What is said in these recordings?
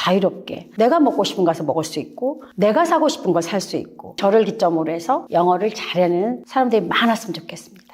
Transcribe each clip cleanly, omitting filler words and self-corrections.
자유롭게 내가 먹고 싶은 거 가서 먹을 수 있고 내가 사고 싶은 걸 살 수 있고 저를 기점으로 해서 영어를 잘하는 사람들이 많았으면 좋겠습니다.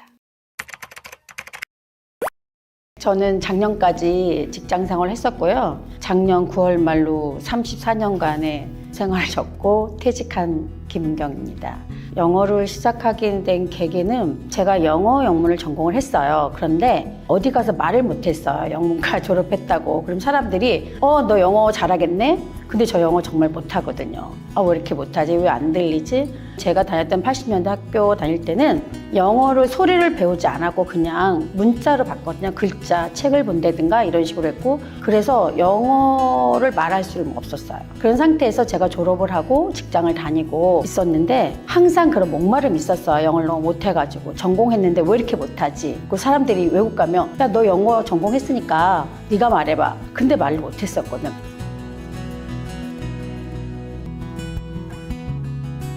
저는 작년까지 직장 생활을 했었고요. 작년 9월 말로 34년간의 생활을 접고 퇴직한 김은경입니다. 영어를 시작하게 된 계기는 제가 영어 영문을 전공을 했어요. 그런데 어디 가서 말을 못했어요. 영문과 졸업했다고. 그럼 사람들이 너 영어 잘하겠네? 근데 저 영어 정말 못하거든요. 왜 이렇게 못하지? 왜 안 들리지? 제가 다녔던 80년대 학교 다닐 때는 영어를 소리를 배우지 않았고 그냥 문자로 봤거든요. 글자, 책을 본다든가 이런 식으로 했고 그래서 영어를 말할 수는 없었어요. 그런 상태에서 제가 졸업을 하고 직장을 다니고 있었는데 항상 그런 목마름이 있었어요. 영어를 너무 못해가지고 전공했는데 왜 이렇게 못하지? 그 사람들이 외국 가면 야, 너 영어 전공했으니까 네가 말해봐. 근데 말을 못했었거든.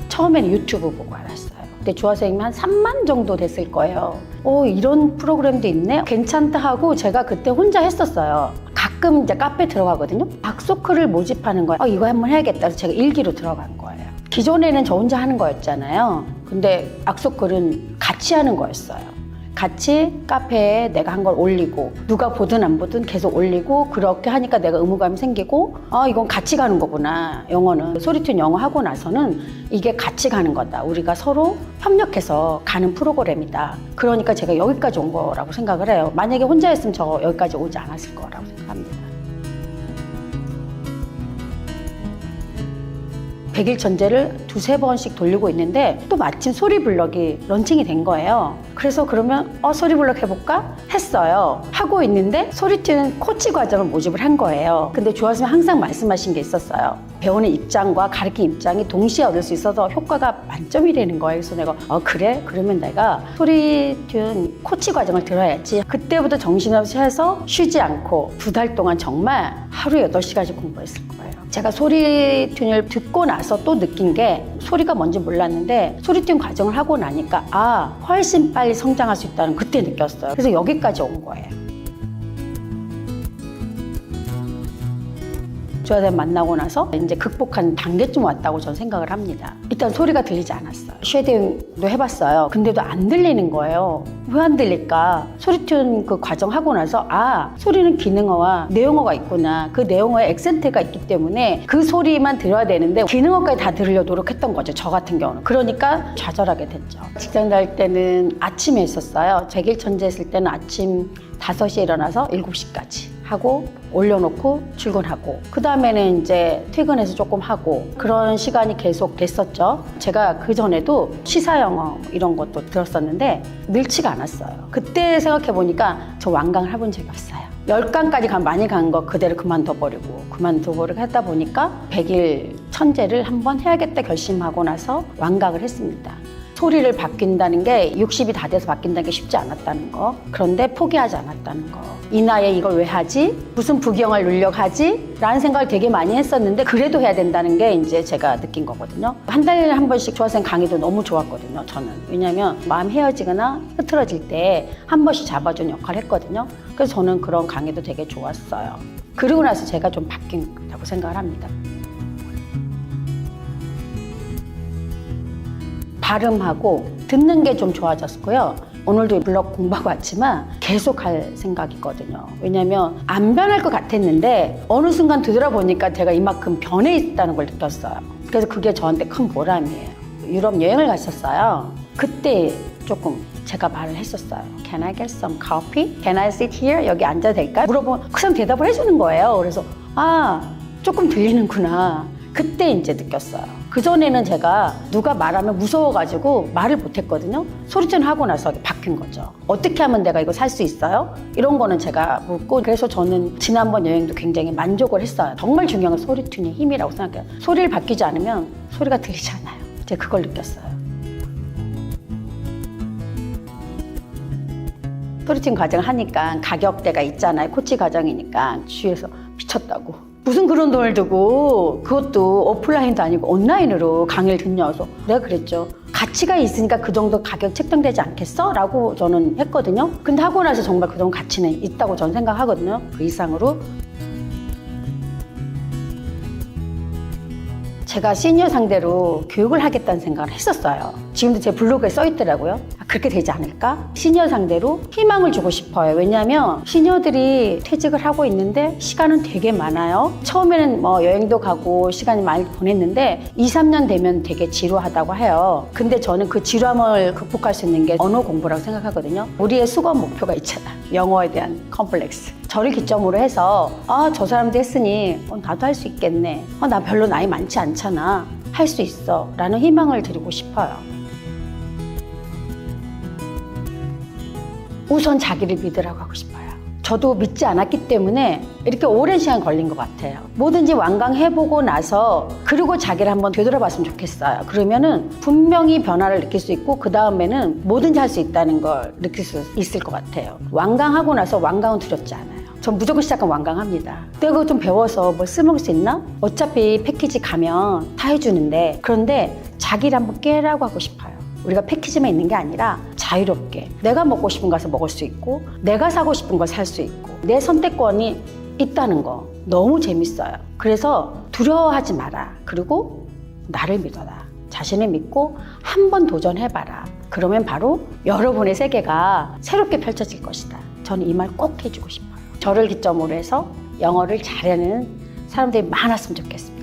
처음에는 유튜브 보고 알았어요. 그때 주화선생님이 한 3만 정도 됐을 거예요. 이런 프로그램도 있네? 괜찮다 하고 제가 그때 혼자 했었어요. 가끔 이제 카페 들어가거든요. 악소크를 모집하는 거예요. 이거 한번 해야겠다. 그래서 제가 일기로 들어간 거예요. 기존에는 저 혼자 하는 거였잖아요. 근데 악소클은 같이 하는 거였어요. 같이 카페에 내가 한 걸 올리고 누가 보든 안 보든 계속 올리고 그렇게 하니까 내가 의무감이 생기고 이건 같이 가는 거구나. 영어는 소리튠 영어 하고 나서는 이게 같이 가는 거다. 우리가 서로 협력해서 가는 프로그램이다. 그러니까 제가 여기까지 온 거라고 생각을 해요. 만약에 혼자 했으면 저 여기까지 오지 않았을 거라고 생각합니다. 100일 전제를 2-3번씩 돌리고 있는데 또 마침 소리블럭이 런칭이 된 거예요. 그래서 그러면 소리블럭 해볼까? 했어요. 하고 있는데 소리튠 코치 과정을 모집을 한 거예요. 근데 주화선생님이 항상 말씀하신 게 있었어요. 배우는 입장과 가르치는 입장이 동시에 얻을 수 있어서 효과가 만점이라는 거예요. 그래서 내가 그래? 그러면 내가 소리튠 코치 과정을 들어야지. 그때부터 정신없이 해서 쉬지 않고 2달 동안 정말 하루에 8시간씩 공부했을 거예요. 제가 소리튠을 듣고 나서 또 느낀 게 소리가 뭔지 몰랐는데 소리튠 과정을 하고 나니까 훨씬 빨리 성장할 수 있다는 그때 느꼈어요. 그래서 여기까지 온 거예요. 주화선생님 만나고 나서 이제 극복한 단계쯤 왔다고 저는 생각을 합니다. 일단 소리가 들리지 않았어요. 쉐딩도 해봤어요. 근데도 안 들리는 거예요. 왜 안 들릴까? 소리튠 그 과정 하고 나서 소리는 기능어와 내용어가 있구나. 그 내용어에 액센트가 있기 때문에 그 소리만 들어야 되는데 기능어까지 다 들으려고 노력했던 거죠. 저 같은 경우는. 그러니까 좌절하게 됐죠. 직장 다닐 때는 아침에 있었어요. 100일 천재 했을 때는 아침 5시에 일어나서 7시까지 하고 올려놓고 출근하고 그 다음에는 이제 퇴근해서 조금 하고 그런 시간이 계속 됐었죠. 제가 그전에도 시사영어 이런 것도 들었었는데 늘지가 않았어요. 그때 생각해보니까 저 완강을 해본 적이 없어요. 10강까지 많이 간 거 그대로 그만둬버리고 하다 보니까 100일 천재를 한번 해야겠다 결심하고 나서 완강을 했습니다. 소리를 바뀐다는 게 60이 다 돼서 바뀐다는 게 쉽지 않았다는 거. 그런데 포기하지 않았다는 거. 이 나이에 이걸 왜 하지? 무슨 부경을 누려고 하지? 라는 생각을 되게 많이 했었는데 그래도 해야 된다는 게 이제 제가 느낀 거거든요. 한 달에 한 번씩 주화선생님 강의도 너무 좋았거든요. 저는. 왜냐하면 마음 헤어지거나 흐트러질 때 한 번씩 잡아주는 역할을 했거든요. 그래서 저는 그런 강의도 되게 좋았어요. 그러고 나서 제가 좀 바뀐다고 생각을 합니다. 발음하고 듣는 게 좀 좋아졌고요. 오늘도 블ог 공부하고 왔지만 계속 할 생각이거든요. 왜냐면 안 변할 것 같았는데 어느 순간 되돌아보니까 제가 이만큼 변해 있다는 걸 느꼈어요. 그래서 그게 저한테 큰 보람이에요. 유럽 여행을 갔었어요. 그때 조금 제가 말을 했었어요. Can I get some coffee? Can I sit here? 여기 앉아도 될까요? 물어보면 그 사람 대답을 해주는 거예요. 그래서 조금 들리는구나. 그때 이제 느꼈어요. 그전에는 제가 누가 말하면 무서워가지고 말을 못했거든요. 소리튠 하고 나서 바뀐 거죠. 어떻게 하면 내가 이거 살 수 있어요? 이런 거는 제가 묻고 그래서 저는 지난번 여행도 굉장히 만족을 했어요. 정말 중요한 건 소리튠의 힘이라고 생각해요. 소리를 바뀌지 않으면 소리가 들리지 않아요. 제가 그걸 느꼈어요. 소리튠 과정을 하니까 가격대가 있잖아요. 코치 과정이니까 주위에서 미쳤다고. 무슨 그런 돈을 두고 그것도 오프라인도 아니고 온라인으로 강의를 듣냐서 내가 그랬죠. 가치가 있으니까 그 정도 가격 책정되지 않겠어? 라고 저는 했거든요. 근데 하고 나서 정말 그 정도 가치는 있다고 저는 생각하거든요. 그 이상으로 제가 시니어 상대로 교육을 하겠다는 생각을 했었어요. 지금도 제 블로그에 써 있더라고요. 그렇게 되지 않을까? 시니어 상대로 희망을 주고 싶어요. 왜냐하면 시니어들이 퇴직을 하고 있는데 시간은 되게 많아요. 처음에는 뭐 여행도 가고 시간이 많이 보냈는데 2, 3년 되면 되게 지루하다고 해요. 근데 저는 그 지루함을 극복할 수 있는 게 언어 공부라고 생각하거든요. 우리의 수건 목표가 있잖아. 영어에 대한 컴플렉스. 저를 기점으로 해서 저 사람도 했으니 나도 할 수 있겠네. 나 별로 나이 많지 않잖아. 할 수 있어. 라는 희망을 드리고 싶어요. 우선 자기를 믿으라고 하고 싶어요. 저도 믿지 않았기 때문에 이렇게 오랜 시간 걸린 것 같아요. 뭐든지 완강해보고 나서 그리고 자기를 한번 되돌아봤으면 좋겠어요. 그러면은 분명히 변화를 느낄 수 있고 그 다음에는 뭐든지 할 수 있다는 걸 느낄 수 있을 것 같아요. 완강하고 나서 완강은 두렵지 않아요. 전 무조건 시작은 완강합니다. 내가 그거 좀 배워서 뭘 써먹을 수 있나? 어차피 패키지 가면 다 해주는데 그런데 자기를 한번 깨라고 하고 싶어요. 우리가 패키지만 있는 게 아니라 자유롭게 내가 먹고 싶은 거 가서 먹을 수 있고 내가 사고 싶은 거 살 수 있고 내 선택권이 있다는 거 너무 재밌어요. 그래서 두려워하지 마라. 그리고 나를 믿어라. 자신을 믿고 한번 도전해봐라. 그러면 바로 여러분의 세계가 새롭게 펼쳐질 것이다. 저는 이 말 꼭 해주고 싶어요. 저를 기점으로 해서 영어를 잘하는 사람들이 많았으면 좋겠습니다.